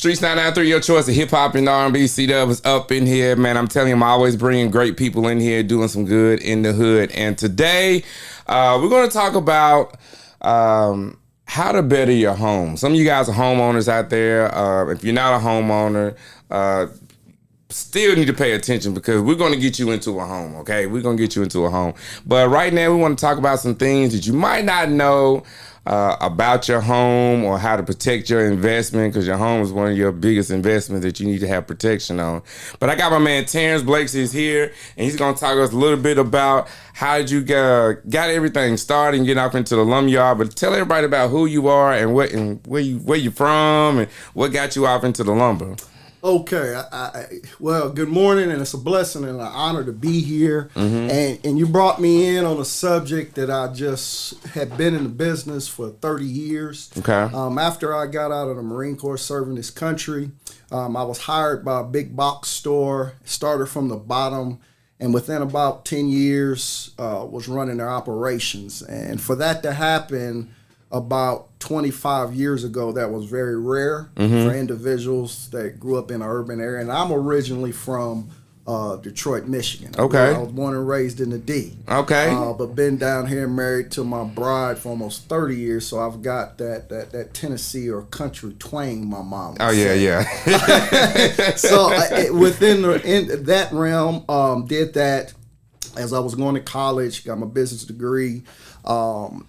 Streets 993, your choice of hip hop and R&B. C-Dub is up in here, man. I'm telling you, I'm always bringing great people in here doing some good in the hood. And today, we're going to talk about how to better your home. Some of you guys are homeowners out there. If you're not a homeowner, still need to pay attention because we're going to get you into a home, okay? We're going to get you into a home. But right now, we want to talk about some things that you might not know about your home or how to protect your investment, because your home is one of your biggest investments that you need to have protection on. But I got my man Terrence Blakes is here, and he's going to talk to us a little bit about how did you got everything started and get off into the lumberyard. But tell everybody about who you are and where you from and what got you off into the lumber. Okay, well, good morning, and it's a blessing and an honor to be here. Mm-hmm. And you brought me in on a subject that I just had been in the business for 30 years. Okay. After I got out of the Marine Corps serving this country, I was hired by a big box store, started from the bottom, and within about 10 years, was running their operations. And for that to happen about 25 years ago, that was very rare for individuals that grew up in an urban area. And I'm originally from Detroit, Michigan. Okay. I was born and raised in the D. Okay. But been down here married to my bride for almost 30 years, so I've got that Tennessee or country twang my mom would say. Yeah. So within that realm, did that as I was going to college, got my business degree. And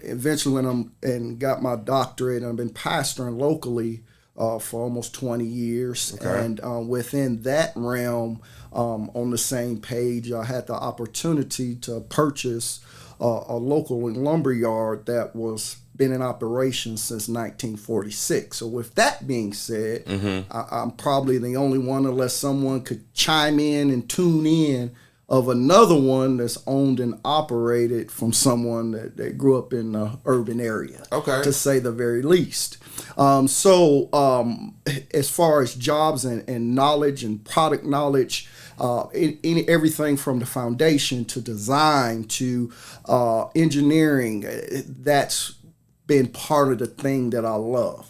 eventually went and got my doctorate, and I've been pastoring locally for almost 20 years. Okay. And within that realm, on the same page, I had the opportunity to purchase a local lumberyard that was been in operation since 1946. So with that being said, I'm probably the only one, unless someone could chime in and tune in, of another one that's owned and operated from someone that grew up in the urban area, to say the very least. So as far as jobs and knowledge and product knowledge, everything from the foundation to design to engineering, that's been part of the thing that I love.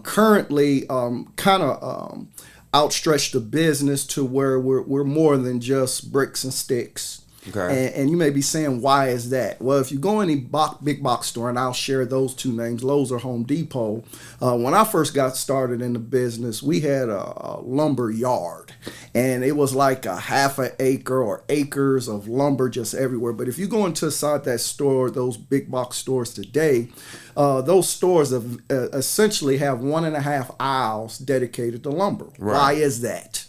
Currently, kind of outstretch the business to where we're more than just bricks and sticks. Okay. And you may be saying, why is that? Well, if you go in any big box store, and I'll share those two names, Lowe's or Home Depot, when I first got started in the business, we had a lumber yard, and it was like a half an acre or acres of lumber just everywhere. But if you go inside that store, those big box stores today, those stores have, essentially have 1.5 aisles dedicated to lumber. Right. Why is that?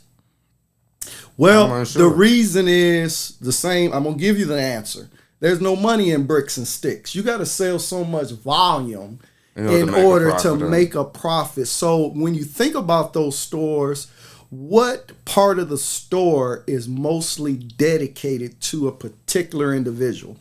Well, the reason is the same. I'm going to give you the answer. There's no money in bricks and sticks. You got to sell so much volume in order to make a profit. So when you think about those stores, what part of the store is mostly dedicated to a particular individual?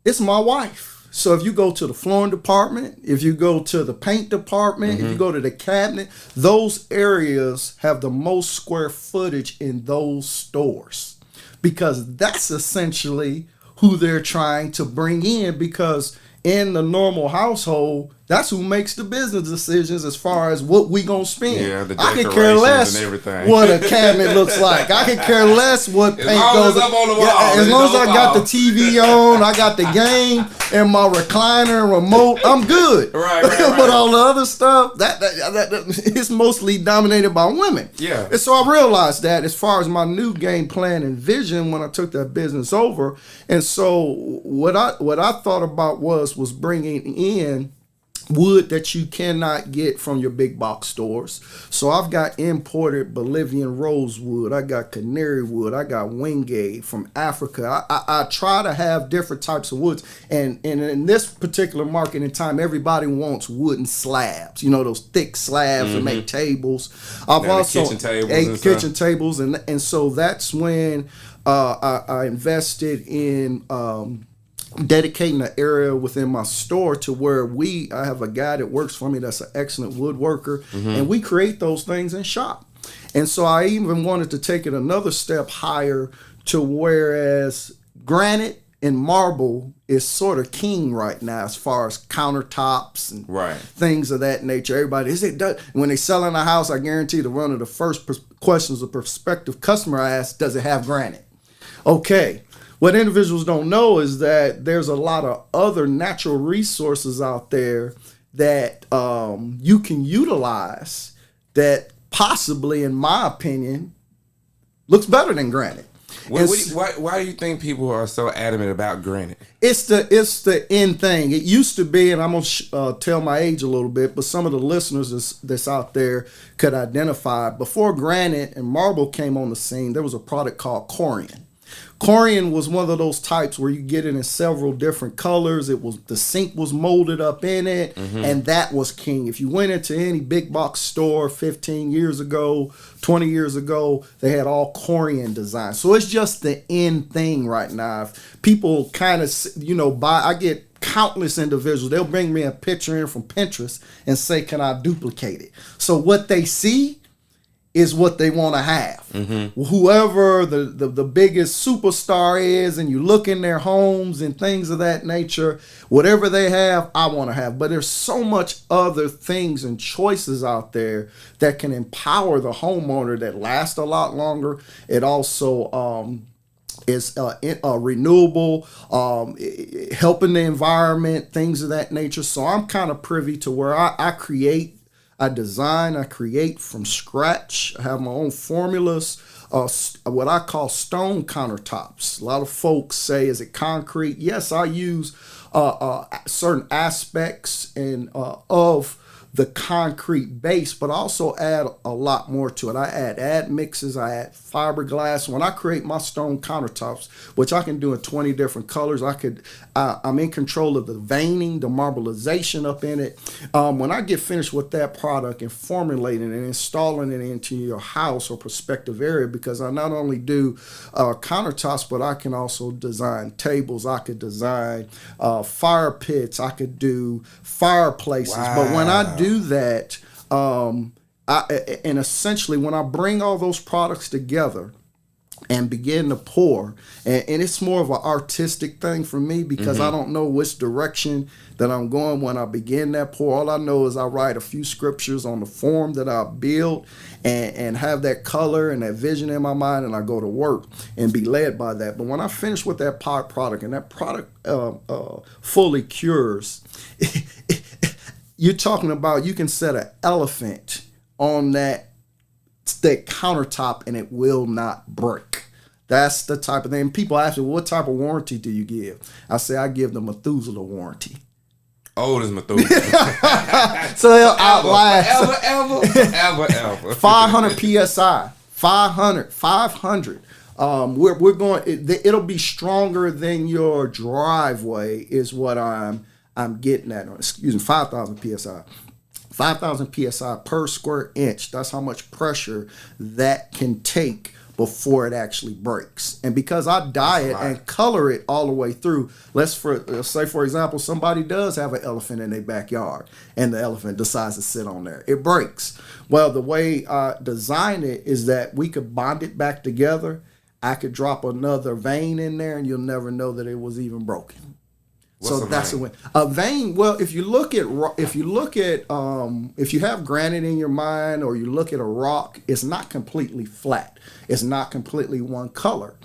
It's my wife. So if you go to the flooring department, if you go to the paint department, if you go to the cabinet, those areas have the most square footage in those stores, because that's essentially who they're trying to bring in, because in the normal household, that's who makes the business decisions as far as what we gonna spend. Yeah, the I could care less and everything. what a cabinet looks like. I could care less what paint goes up on the wall. Yeah, as long as I got the TV on, I got the game and my recliner and remote, I'm good. Right. But all the other stuff, that it's mostly dominated by women. Yeah. And so I realized that as far as my new game plan and vision when I took that business over. And so what I thought about was bringing in wood that you cannot get from your big box stores. So I've got imported Bolivian rosewood, I got canary wood, I got wingate from Africa. I try to have different types of woods, and in this particular market in time, everybody wants wooden slabs, those thick slabs to make tables. I've also kitchen tables, and so that's when I invested in dedicating an area within my store to where I have a guy that works for me that's an excellent woodworker, and we create those things in shop. And so I even wanted to take it another step higher to whereas granite and marble is sort of king right now as far as countertops and things of that nature. Everybody when they sell in a house, I guarantee that one of the first questions a prospective customer asks, does it have granite? Okay. What individuals don't know is that there's a lot of other natural resources out there that you can utilize that possibly, in my opinion, looks better than granite. Why do you think people are so adamant about granite? It's the end thing. It used to be, and I'm gonna tell my age a little bit, but some of the listeners that's out there could identify. Before granite and marble came on the scene, there was a product called Corian. Corian was one of those types where you get it in several different colors. The sink was molded up in it, and that was king. If you went into any big box store 15 years ago, 20 years ago, they had all Corian designs. So it's just the end thing right now. If people kind of, I get countless individuals. They'll bring me a picture in from Pinterest and say, can I duplicate it? So what they see is what they want to have. Whoever the biggest superstar is, and you look in their homes and things of that nature, whatever they have, I want to have. But there's so much other things and choices out there that can empower the homeowner that last a lot longer. It also is renewable, helping the environment, things of that nature. So I'm kind of privy to where I create, I design, I create from scratch. I have my own formulas, what I call stone countertops. A lot of folks say, is it concrete? Yes, I use certain aspects of the concrete base, but also add a lot more to it. I add mixes, I add fiberglass. When I create my stone countertops, which I can do in 20 different colors, I'm in control of the veining, the marbleization up in it. When I get finished with that product and formulating and installing it into your house or prospective area, because I not only do countertops, but I can also design tables, I could design fire pits, I could do fireplaces. Wow. But when I do that, and essentially when I bring all those products together and begin to pour, and it's more of an artistic thing for me, because I don't know which direction that I'm going when I begin that pour. All I know is I write a few scriptures on the form that I build and have that color and that vision in my mind, and I go to work and be led by that. But when I finish with that product and that product fully cures, you're talking about, you can set an elephant on that countertop and it will not break. That's the type of thing. People ask me, what type of warranty do you give? I say, I give the Methuselah warranty. Old as Methuselah. So they'll outlast. Ever. 500 PSI. 500. We're going, it'll be stronger than your driveway is what I'm getting at. 5,000 PSI. 5,000 PSI per square inch. That's how much pressure that can take before it actually breaks. And because I dye it and color it all the way through, let's say, for example, somebody does have an elephant in their backyard and the elephant decides to sit on there. It breaks. Well, the way I design it is that we could bond it back together. I could drop another vein in there and you'll never know that it was even broken. What's so that's a vein. Well, if you have granite in your mind, or you look at a rock, it's not completely flat. It's not completely one color.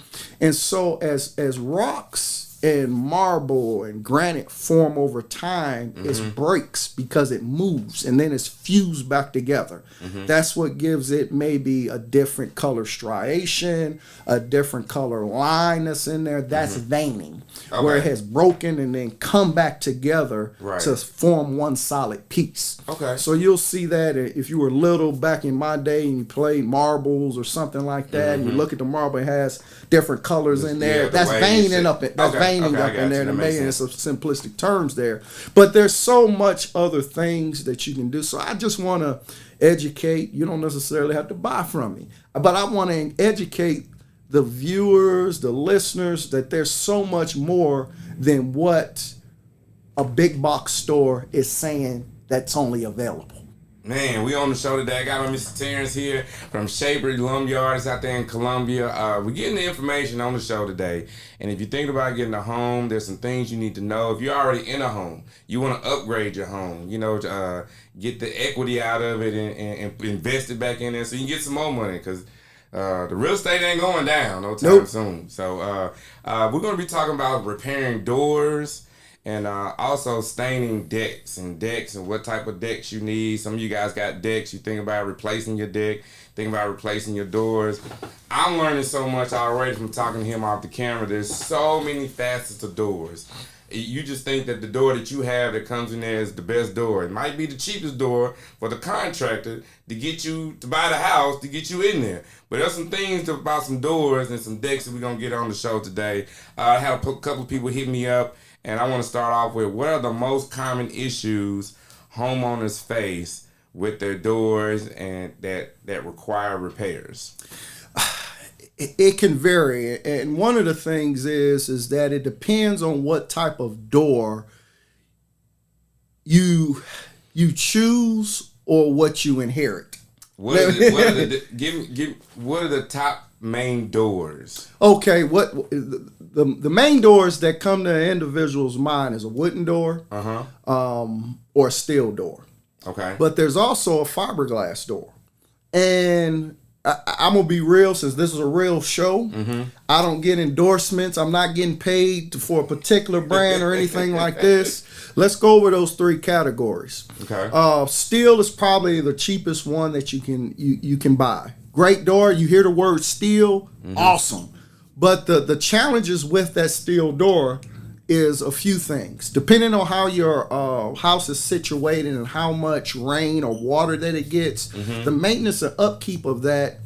And so as rocks and marble and granite form over time, it breaks because it moves and then it's fused back together. That's what gives it maybe a different color striation, a different color line that's in there. That's veining, where it has broken and then come back together to form one solid piece. Okay. So you'll see that if you were little back in my day and you played marbles or something like that, and you look at the marble, it has different colors in there. That's veining up it. That's veining up in there, and making some simplistic terms there. But there's so much other things that you can do. So I just want to educate. You don't necessarily have to buy from me, but I want to educate the viewers, the listeners, that there's so much more than what a big box store is saying that's only available. Man, we on the show today. I got my Mr. Terrence here from Shaper Lumberyard. It's out there in Columbia. We're getting the information on the show today. And if you're thinking about getting a home, there's some things you need to know. If you're already in a home, you want to upgrade your home. Get the equity out of it and invest it back in there so you can get some more money. Because the real estate ain't going down no time soon. So we're going to be talking about repairing doors. And also staining decks and what type of decks you need. Some of you guys got decks. You think about replacing your deck, think about replacing your doors. I'm learning so much already from talking to him off the camera. There's so many facets of doors. You just think that the door that you have that comes in there is the best door. It might be the cheapest door for the contractor to get you to buy the house to get you in there. But there's some things about some doors and some decks that we're going to get on the show today. I had a couple of people hit me up. And I want to start off with what are the most common issues homeowners face with their doors and that require repairs? It can vary, and one of the things is that it depends on what type of door you choose or what you inherit. What are the top main doors? Okay, what the main doors that come to an individual's mind is a wooden door, or a steel door. Okay, but there's also a fiberglass door, and I'm gonna be real, since this is a real show. I don't get endorsements. I'm not getting paid for a particular brand or anything like this. Let's go over those three categories. Okay, steel is probably the cheapest one that you can buy. Great door. You hear the word steel, awesome. But the challenges with that steel door is a few things. Depending on how your house is situated and how much rain or water that it gets, the maintenance and upkeep of that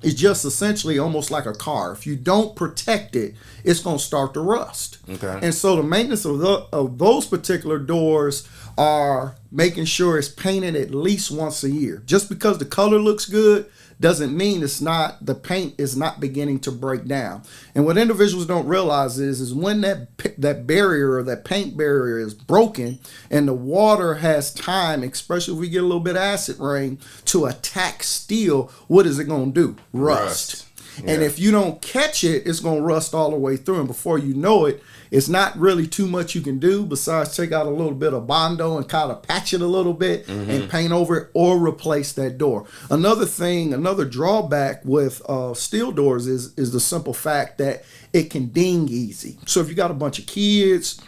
is just essentially almost like a car. If you don't protect it, it's going to start to rust. Okay. And so the maintenance of those particular doors are making sure it's painted at least once a year. Just because the color looks good doesn't mean the paint is not beginning to break down. And what individuals don't realize is when that barrier or that paint barrier is broken and the water has time, especially if we get a little bit of acid rain, to attack steel, what is it going to do? Rust. Yeah. And if you don't catch it, it's going to rust all the way through. And before you know it, it's not really too much you can do besides take out a little bit of Bondo and kind of patch it a little bit and paint over it or replace that door. Another drawback with steel doors is the simple fact that it can ding easy. So if you got a bunch of kids,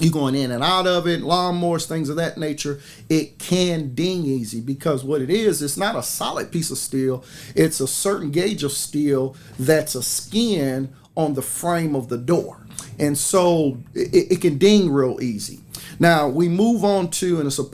you going in and out of it, lawnmowers, things of that nature, it can ding easy because what it is, it's not a solid piece of steel. It's a certain gauge of steel that's a skin on the frame of the door. And so it can ding real easy. Now we move on to, and it's a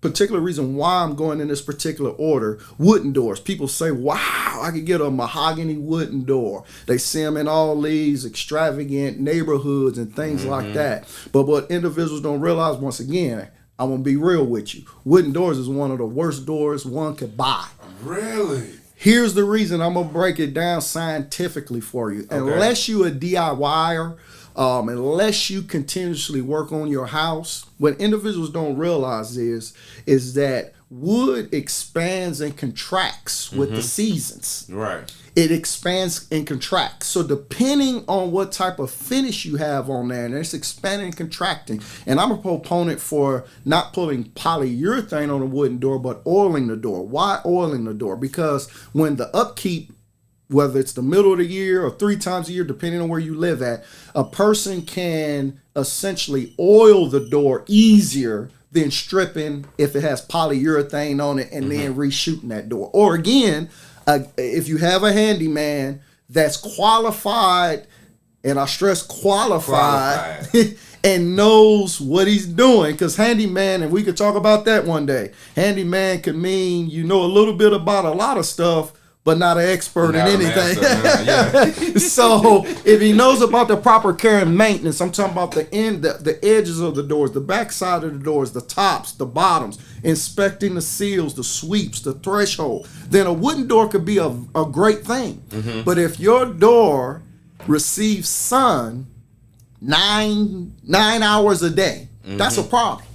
particular reason why I'm going in this particular order, wooden doors. People say, wow, I could get a mahogany wooden door. They see them in all these extravagant neighborhoods and things like that. But what individuals don't realize, once again, I'm going to be real with you. Wooden doors is one of the worst doors one could buy. Really? Here's the reason. I'm going to break it down scientifically for you. Okay. Unless you're a DIYer, unless you continuously work on your house, what individuals don't realize is that wood expands and contracts with the seasons. Right. It expands and contracts. So depending on what type of finish you have on there, and it's expanding and contracting. And I'm a proponent for not putting polyurethane on a wooden door, but oiling the door. Why oiling the door? Because when the upkeep, whether it's the middle of the year or 3 times a year, depending on where you live at, a person can essentially oil the door easier than stripping if it has polyurethane on it and then reshooting that door. Or again, if you have a handyman that's qualified, and I stress qualified. And knows what he's doing, because handyman, and we could talk about that one day, handyman could mean you know a little bit about a lot of stuff, but not an expert in anything. So if he knows about the proper care and maintenance, I'm talking about the edges of the doors, the back side of the doors, the tops, the bottoms, inspecting the seals, the sweeps, the threshold, then a wooden door could be a great thing. But if your door receives sun 9 hours a day, that's a problem.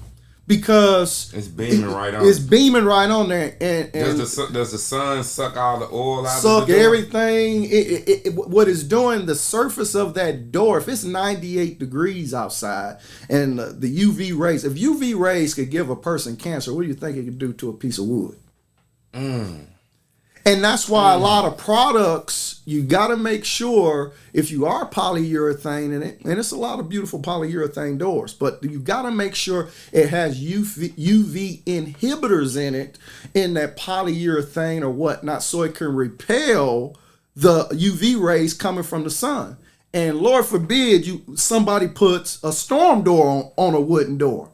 because it's beaming right on. It's beaming right on there, and does the sun suck all the oil out? Suck of the door? everything. What it's doing, the surface of that door, if it's 98 degrees outside, and the UV rays, if UV rays could give a person cancer, what do you think it could do to a piece of wood? And that's why a lot of products, you got to make sure, if you are polyurethane in it, and it's a lot of beautiful polyurethane doors, but you got to make sure it has UV inhibitors in it, in that polyurethane or whatnot, so it can repel the UV rays coming from the sun. And Lord forbid somebody puts a storm door on a wooden door.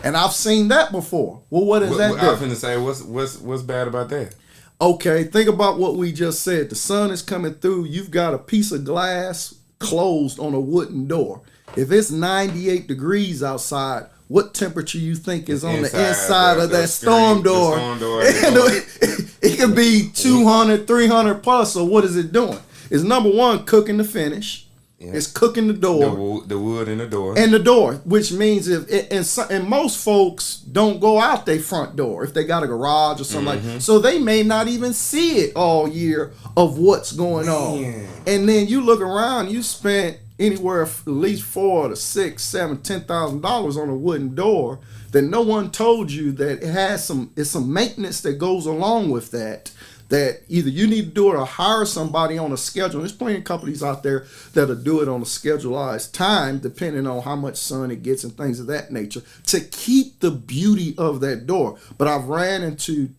And I've seen that before. Well, what is that? I was going to say, what's bad about that? Okay, think about what we just said. The sun is coming through. You've got a piece of glass closed on a wooden door. If it's 98 degrees outside, what temperature you think is on the inside of that storm door? It could be 200, 300 plus. So what is it doing? It's number one, cooking the finish. Yeah. It's cooking the door, the wood in the door, which means and most folks don't go out their front door if they got a garage or something like that. So they may not even see it all year of what's going on. And then you look around, you spent anywhere at least $4,000 to $6,000, $7,000, $10,000 on a wooden door that no one told you that it has some maintenance that goes along with that. That either you need to do it or hire somebody on a schedule. There's plenty of companies out there that'll do it on a schedulized time, depending on how much sun it gets and things of that nature, to keep the beauty of that door. But I've ran into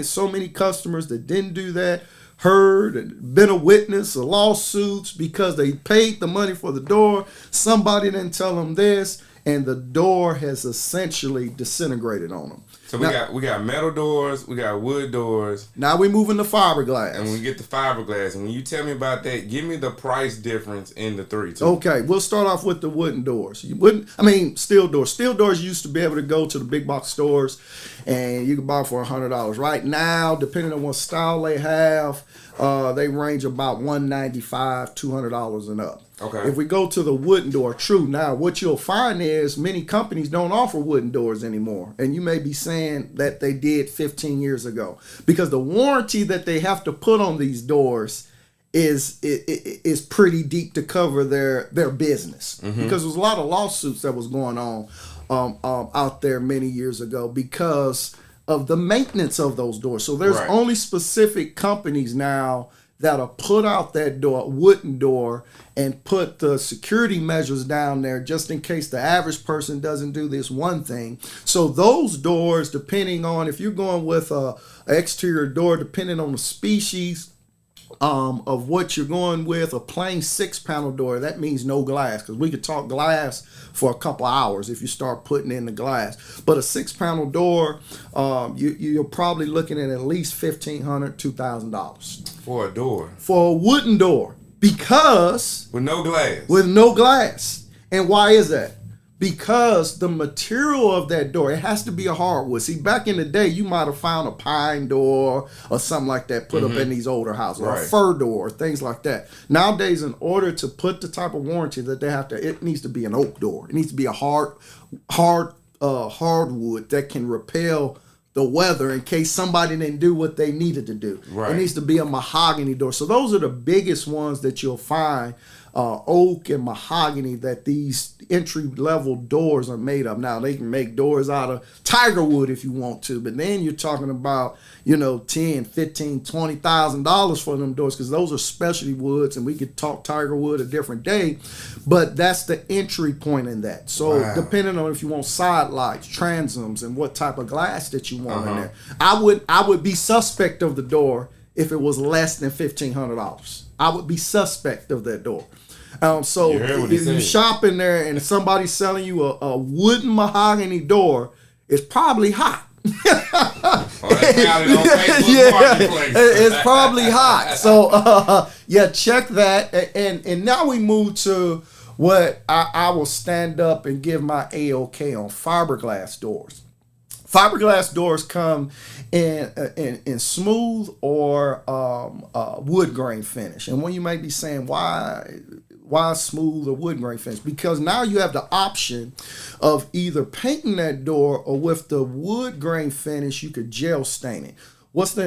so many customers that didn't do that, heard and been a witness of lawsuits because they paid the money for the door. Somebody didn't tell them this, and the door has essentially disintegrated on them. So we got metal doors, we got wood doors. Now we move into fiberglass. And when we get the fiberglass, and when you tell me about that, give me the price difference in the three too. Okay, we'll start off with the wooden doors. Steel doors. Steel doors used to be able to go to the big box stores and you can buy them for $100. Right now, depending on what style they have, they range about $195, $200 and up. Okay. If we go to the wooden door, true. Now, what you'll find is many companies don't offer wooden doors anymore. And you may be saying that they did 15 years ago. Because the warranty that they have to put on these doors is pretty deep to cover their business. Because there's a lot of lawsuits that was going on out there many years ago because of the maintenance of those doors. So there's only specific companies now that'll put out that door, wooden door, and put the security measures down there just in case the average person doesn't do this one thing. So those doors, depending on if you're going with an exterior door, depending on the species of what you're going with, a plain 6-panel door, that means no glass, because we could talk glass for a couple hours if you start putting in the glass. But a 6-panel door, you're probably looking at least $1,500, $2,000 for a door, for a wooden door, because with no glass. With no glass. And why is that? Because the material of that door, it has to be a hardwood. See, back in the day, you might have found a pine door or something like that put up in these older houses, or a fir door, or things like that. Nowadays, in order to put the type of warranty that they have to, it needs to be an oak door. It needs to be a hardwood that can repel the weather in case somebody didn't do what they needed to do. It needs to be a mahogany door. So those are the biggest ones that you'll find. Oak and mahogany, that these entry-level doors are made of. Now, they can make doors out of tiger wood if you want to, but then you're talking about, $10,000, $15,000, $20,000 for them doors, because those are specialty woods, and we could talk tiger wood a different day, but that's the entry point in that. So depending on if you want side lights, transoms, and what type of glass that you want in there, I would be suspect of the door if it was less than $1,500. I would be suspect of that door. So if you shop in there and somebody's selling you a wooden mahogany door, it's probably hot. It's probably hot. So check that. And now we move to what I will stand up and give my AOK on fiberglass doors. Fiberglass doors come in smooth or wood grain finish. And when you might be saying, why why smooth or wood grain finish? Because now you have the option of either painting that door, or with the wood grain finish, you could gel stain it. What's the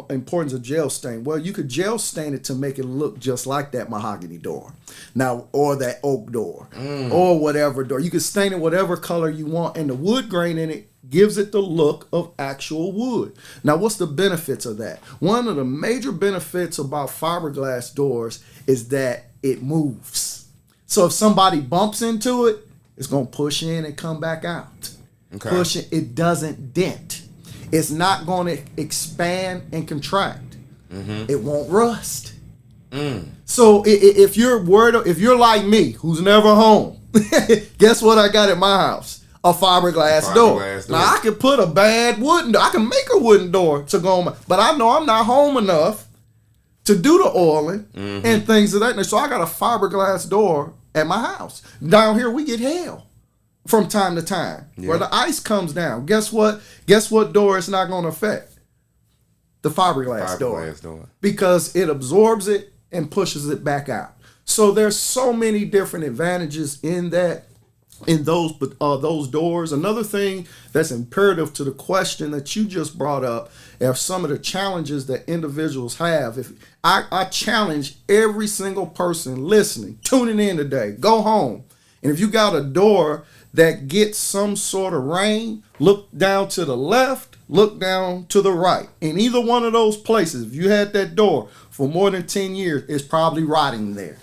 importance of gel stain? Well, you could gel stain it to make it look just like that mahogany door, now, or that oak door, or whatever door. You can stain it whatever color you want, and the wood grain in it gives it the look of actual wood. Now, what's the benefits of that? One of the major benefits about fiberglass doors is that it moves. So if somebody bumps into it, it's going to push in and come back out. Okay. Push it like dent. It's not going to expand and contract. It won't rust. So if you're worried, if you're like me, who's never home, guess what I got at my house? A fiberglass door. Now I can put a bad wooden door. I can make a wooden door to go on, but I know I'm not home enough to do the oiling and things of that nature. So I got a fiberglass door at my house. Down here we get hail from time to time, where the ice comes down. Guess what? Guess what door it's not going to affect? The fiberglass door. Because it absorbs it and pushes it back out. So there's so many different advantages in that, in those doors. Another thing that's imperative to the question that you just brought up are some of the challenges that individuals have. If I challenge every single person listening, tuning in today, go home, and if you got a door that gets some sort of rain, look down to the left, look down to the right. In either one of those places, if you had that door for more than 10 years, it's probably rotting there.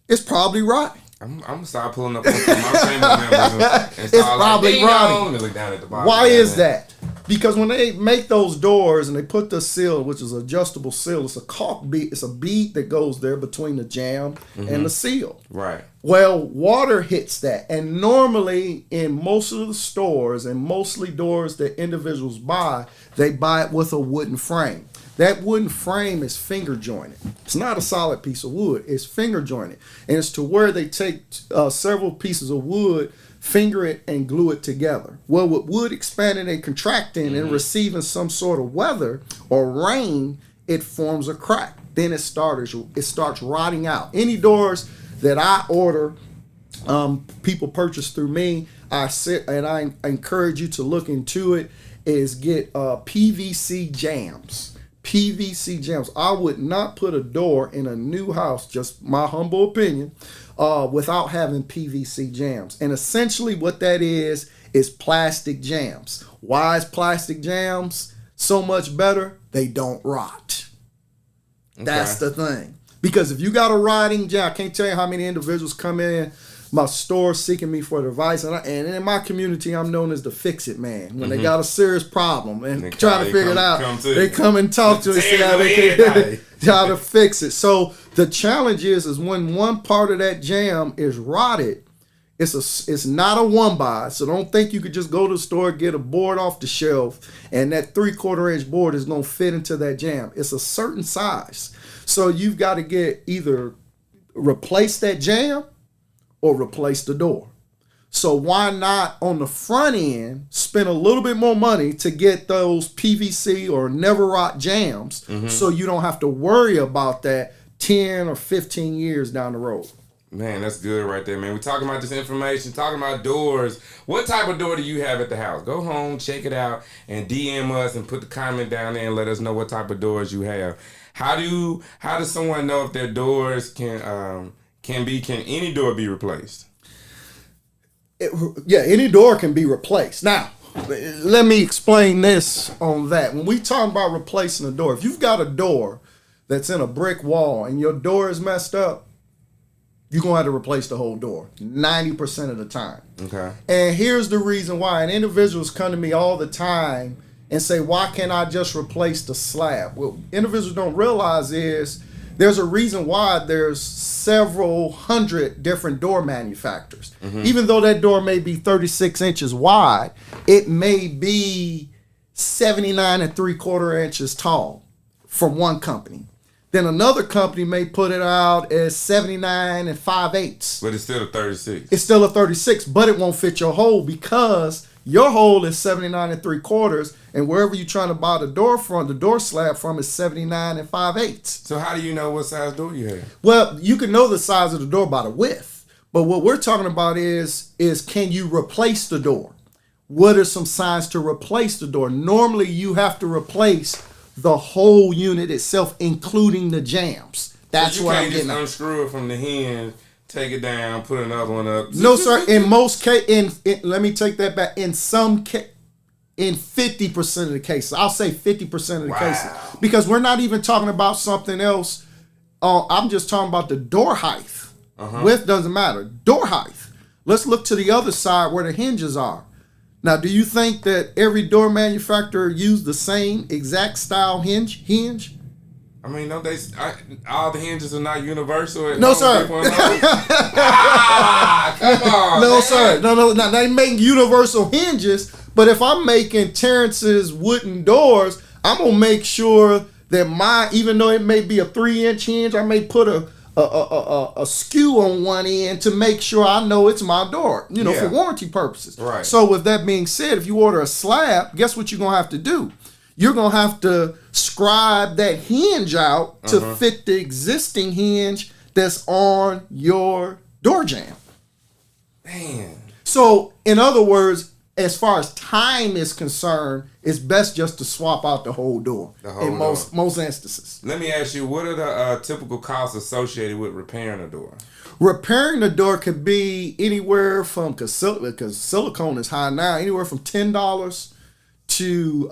It's probably rotting. I'm gonna start pulling up on some of my family members and it's probably rotting. Look down at the bottom. Why is that? Because when they make those doors and they put the seal, which is an adjustable seal, it's a caulk bead. It's a bead that goes there between the jamb and the seal. Right. Well, water hits that, and normally in most of the stores and mostly doors that individuals buy, they buy it with a wooden frame. That wooden frame is finger jointed. It's not a solid piece of wood. It's finger jointed, and it's to where they take several pieces of wood, finger it, and glue it together. Well, with wood expanding and contracting and receiving some sort of weather or rain, it forms a crack. Then it starts rotting out. Any doors that I order, people purchase through me, I encourage you to look into it, is get PVC jambs. PVC jambs. I would not put a door in a new house, just my humble opinion, without having PVC jambs. And essentially what that is plastic jambs. Why is plastic jambs so much better? They don't rot. Okay. That's the thing. Because if you got a rotting jam, I can't tell you how many individuals come in my store seeking me for advice. And in my community, I'm known as the fix-it man. When they got a serious problem and trying to figure it out, they come and talk to us and see how they can how to fix it. So the challenge is when one part of that jam is rotted, it's not a one buy. So don't think you could just go to the store, get a board off the shelf, and that 3/4 inch board is going to fit into that jam. It's a certain size. So you've got to either replace that jam or replace the door. So why not on the front end spend a little bit more money to get those PVC or never rot jams so you don't have to worry about that 10 or 15 years down the road. Man, that's good right there, man. We're talking about this information, talking about doors. What type of door do you have at the house? Go home, check it out, and DM us and put the comment down there and let us know what type of doors you have. How does someone know if their doors can any door be replaced? Any door can be replaced. Now, let me explain this on that. When we talk about replacing a door, if you've got a door that's in a brick wall and your door is messed up, you're going to have to replace the whole door 90% of the time. Okay. And here's the reason why. And individuals come to me all the time and say, why can't I just replace the slab? What individuals don't realize is there's a reason why there's several hundred different door manufacturers. Even though that door may be 36 inches wide, it may be 79 3/4 inches tall from one company. Then another company may put it out as 79 5/8. But it's still a 36. It's still a 36, but it won't fit your hole because your hole is 79 3/4 and wherever you're trying to buy the door from, the door slab from is 79 and 5/8. So how do you know what size door you have? Well, you can know the size of the door by the width, but what we're talking about is can you replace the door? What are some signs to replace the door? Normally, you have to replace the whole unit itself, including the jambs. That's so what you I'm can't getting just at. unscrew it from the hinge, take it down, put another one up. No, sir. In most cases, let me take that back. In 50% of the cases, I'll say 50% of the cases, because we're not even talking about something else. I'm just talking about the door height. Width doesn't matter. Door height. Let's look to the other side where the hinges are. Now, do you think that every door manufacturer used the same exact style hinge? I mean, don't they? All the hinges are not universal. At No, Home sir. Depot and Lowe's? Come on. No, man. sir. No. Now, they make universal hinges, but if I'm making Terrence's wooden doors, I'm going to make sure that even though it may be a 3-inch hinge, I may put a skew on one end to make sure I know it's my door, for warranty purposes. Right. So with that being said, if you order a slab, guess what you're going to have to do? You're going to have to scribe that hinge out to fit the existing hinge that's on your door jamb. Man. So, in other words, as far as time is concerned, it's best just to swap out the whole door in most instances. Let me ask you, what are the typical costs associated with repairing a door? Repairing the door could be anywhere from, because silicone is high now, anywhere from $10 to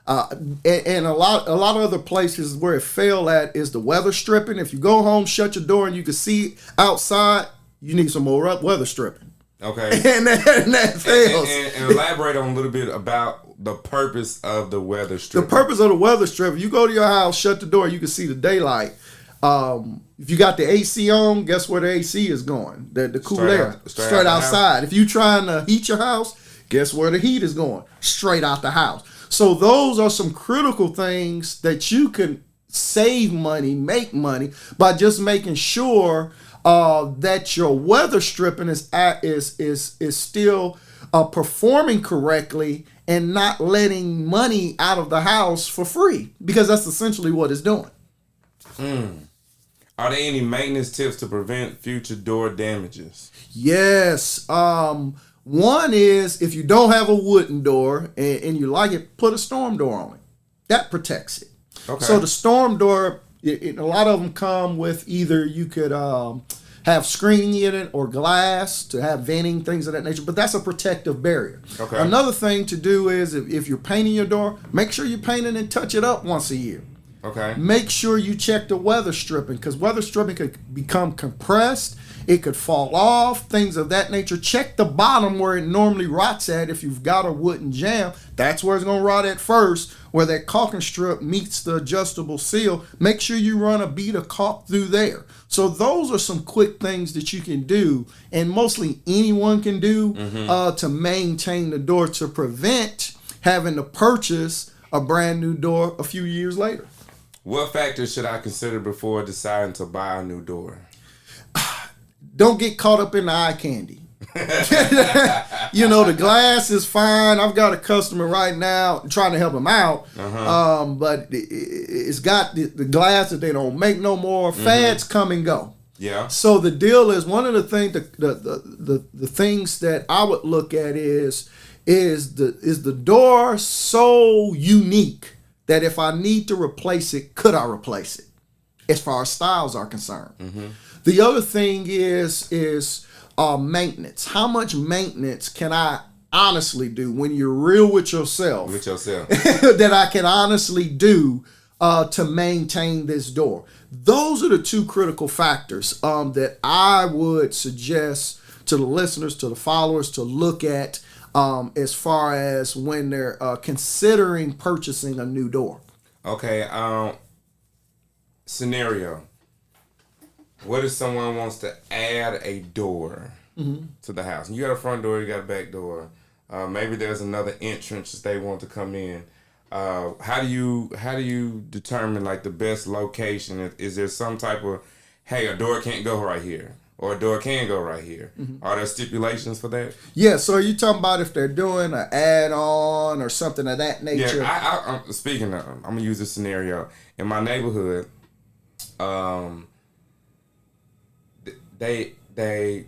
and a lot of other places where it fail at is the weather stripping. If you go home, shut your door, and you can see outside, you need some more weather stripping. Okay. and that fails. And elaborate on a little bit about the purpose of the weather stripping. The purpose of the weather strip, you go to your house, shut the door, you can see the daylight. If you got the AC on, guess where the AC is going? The cool air. Straight outside. If you trying to heat your house, guess where the heat is going? Straight out the house. So those are some critical things that you can save money, make money by just making sure that your weather stripping is still performing correctly and not letting money out of the house for free, because that's essentially what it's doing. Are there any maintenance tips to prevent future door damages? Yes. One is, if you don't have a wooden door and you like it, put a storm door on it. That protects it. Okay. So the storm door, a lot of them come with either you could have screening in it or glass to have venting, things of that nature, but that's a protective barrier. Okay. Another thing to do is, if you're painting your door, make sure you paint it and touch it up once a year. Okay. Make sure you check the weather stripping, because weather stripping could become compressed. It could fall off, things of that nature. Check the bottom where it normally rots at. If you've got a wooden jamb, that's where it's going to rot at first, where that caulking strip meets the adjustable seal. Make sure you run a bead of caulk through there. So those are some quick things that you can do, and mostly anyone can do to maintain the door, to prevent having to purchase a brand new door a few years later. What factors should I consider before deciding to buy a new door? Don't get caught up in the eye candy. The glass is fine. I've got a customer right now trying to help him out, but it's got the glass that they don't make no more. Fads come and go. Yeah. So the deal is, one of the things, the things that I would look at is the door so unique that if I need to replace it, could I replace it, as far as styles are concerned? The other thing is maintenance. How much maintenance can I honestly do, when you're real with yourself? That I can honestly do to maintain this door. Those are the two critical factors that I would suggest to the listeners, to the followers, to look at as far as when they're considering purchasing a new door. Okay. Scenario. What if someone wants to add a door to the house? You got a front door, you got a back door. Maybe there's another entrance that they want to come in. How do you determine like the best location? Is there some type of, hey, a door can't go right here, or a door can go right here. Are there stipulations for that? Yeah, so are you talking about if they're doing an add-on or something of that nature? Yeah, I'm speaking of, I'm gonna use this scenario. In my neighborhood, they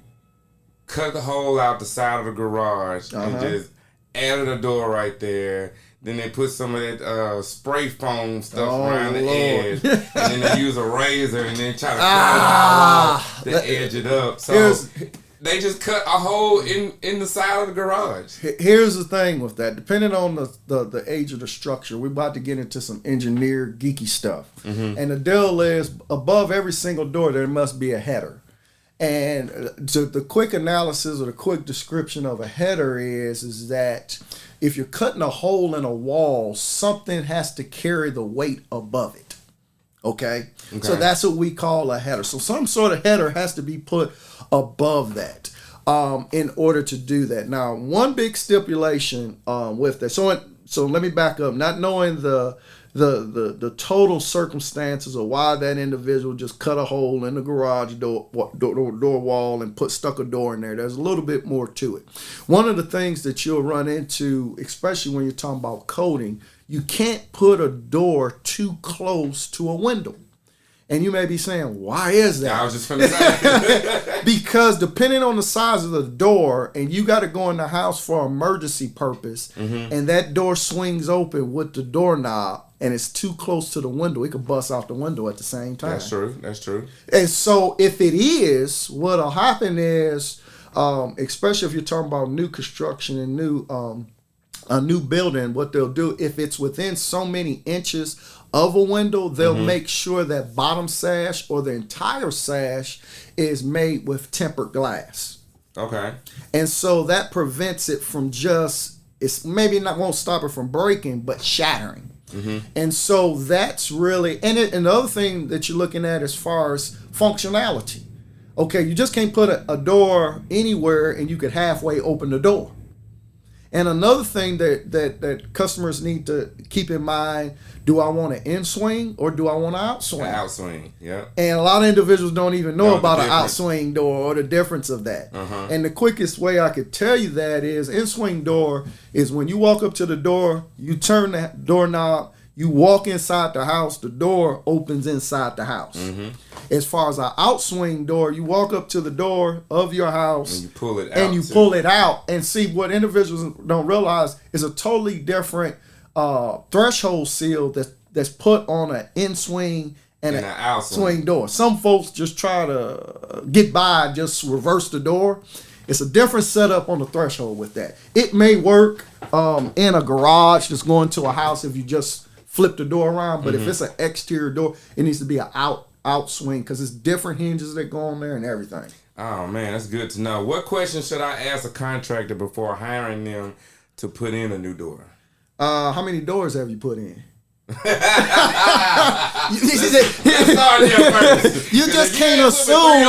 cut the hole out the side of the garage and just added a door right there. Then they put some of that spray foam stuff around the edge, and then they use a razor and then try to cut it all off to edge it up. So they just cut a hole in the side of the garage. Here's the thing with that. Depending on the age of the structure, we're about to get into some engineer geeky stuff. And the deal is, above every single door, there must be a header. And the quick analysis or the quick description of a header is that if you're cutting a hole in a wall, something has to carry the weight above it. Okay? So that's what we call a header. So some sort of header has to be put above that in order to do that. Now, one big stipulation with that. So let me back up. Not knowing the total circumstances of why that individual just cut a hole in the garage door wall and stuck a door in there. There's a little bit more to it. One of the things that you'll run into, especially when you're talking about coating, you can't put a door too close to a window. And you may be saying, why is that? Yeah, I was just going to say. Because depending on the size of the door, and you got to go in the house for emergency purpose, and that door swings open with the doorknob, and it's too close to the window, it could bust out the window at the same time. That's true. And so if it is, what'll happen is, especially if you're talking about new construction and a new building, what they'll do, if it's within so many inches of a window, they'll make sure that bottom sash or the entire sash is made with tempered glass. Okay. And so that prevents it from it's maybe not won't stop it from breaking, but shattering. And so that's really, and the other thing that you're looking at as far as functionality. Okay, you just can't put a door anywhere and you could halfway open the door. And another thing that customers need to keep in mind, do I want an in-swing or do I want an outswing? An outswing, yeah. And a lot of individuals don't even know about an outswing door or the difference of that. And the quickest way I could tell you that is, in-swing door is when you walk up to the door, you turn the doorknob, you walk inside the house, the door opens inside the house. As far as an outswing door, you walk up to the door of your house and you pull it out. And you pull it out. And see, what individuals don't realize is a totally different threshold seal that's put on an in-swing and an outswing door. Some folks just try to get by, just reverse the door. It's a different setup on the threshold with that. It may work in a garage that's going to a house if you just flip the door around, but if it's an exterior door, it needs to be an outswing because it's different hinges that go on there and everything. Oh man, that's good to know. What questions should I ask a contractor before hiring them to put in a new door? How many doors have you put in? Let's start there first. You just can't assume.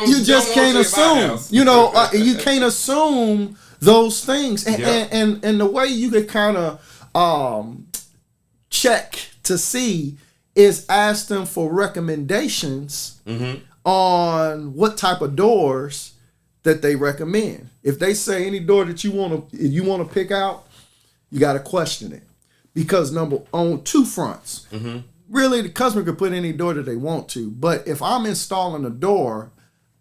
You just can't assume. You can't assume those things. And the way you could kind of check to see is ask them for recommendations on what type of doors that they recommend. If they say any door that you want to pick out, you got to question it, because on two fronts. Really, the customer could put any door that they want to, but if I'm installing a door,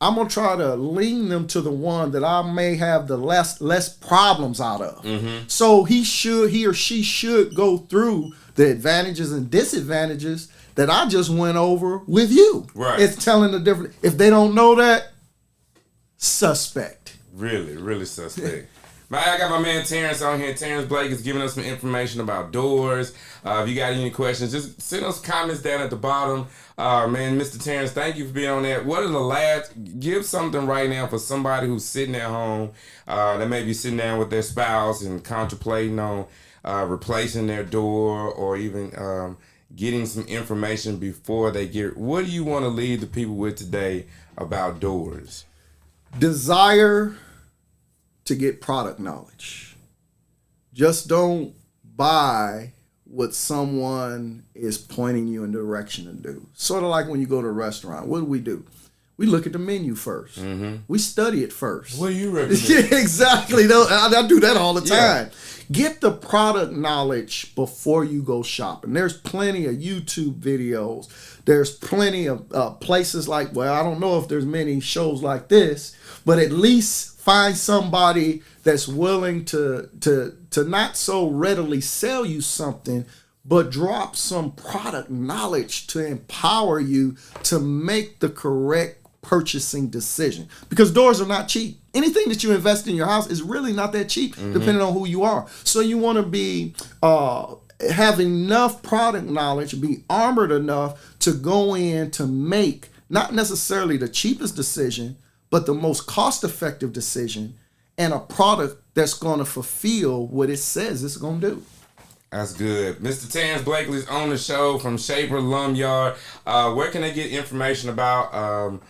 I'm gonna try to lean them to the one that I may have the less problems out of. So he or she should go through the advantages and disadvantages that I just went over with you. Right. It's telling the difference. If they don't know that, suspect. Really suspect. I got my man Terrence on here. Terrence Blake is giving us some information about doors. If you got any questions, just send us comments down at the bottom. Man, Mr. Terrence, thank you for being on that. What are the last? Give something right now for somebody who's sitting at home. They may be sitting down with their spouse and contemplating on replacing their door or even getting some information before they get. What do you want to leave the people with today about doors? Desire to get product knowledge. Just don't buy what someone is pointing you in the direction to do. Sort of like when you go to a restaurant. What do? we look at the menu first. We study it first. What do you recommend? Yeah, exactly. I do that all the time. Get the product knowledge before you go shopping. There's plenty of YouTube videos. There's plenty of places like, well, I don't know if there's many shows like this, but at least find somebody that's willing to not so readily sell you something, but drop some product knowledge to empower you to make the correct purchasing decision, because doors are not cheap. Anything that you invest in your house is really not that cheap, depending on who you are. So you want to be have enough product knowledge, be armored enough to go in to make not necessarily the cheapest decision, but the most cost-effective decision, and a product that's going to fulfill what it says it's going to do. That's good. Mr. Terrence Blakely's on the show from Shaper Lumberyard. Where can they get information about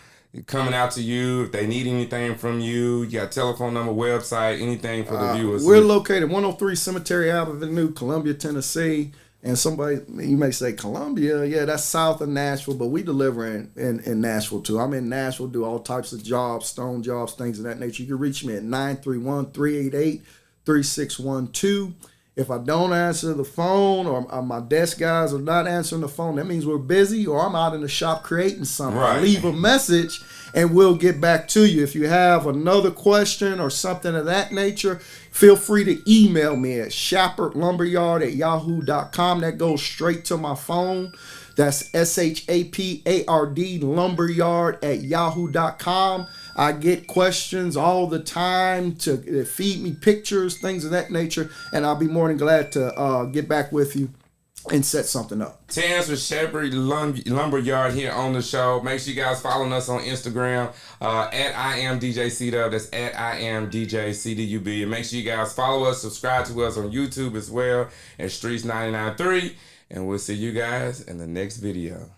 coming out to you, if they need anything from you? You got a telephone number, website, anything for the viewers? We're located 103 Cemetery Avenue, Columbia, Tennessee. And somebody, you may say, Columbia, yeah, that's south of Nashville, but we deliver in Nashville too. I'm in Nashville, do all types of jobs, stone jobs, things of that nature. You can reach me at 931-388-3612. If I don't answer the phone, or my desk guys are not answering the phone, that means we're busy, or I'm out in the shop creating something. Right. Leave a message and we'll get back to you. If you have another question or something of that nature, feel free to email me at shapardlumberyard@yahoo.com. That goes straight to my phone. That's SHAPARD lumberyard@yahoo.com. I get questions all the time to feed me pictures, things of that nature, and I'll be more than glad to get back with you and set something up. Terrence with Shepherd Lumberyard here on the show. Make sure you guys following us on Instagram at IamDJCDub. That's at IamDJCDUB. And make sure you guys follow us, subscribe to us on YouTube as well, at Streets 99.3. And we'll see you guys in the next video.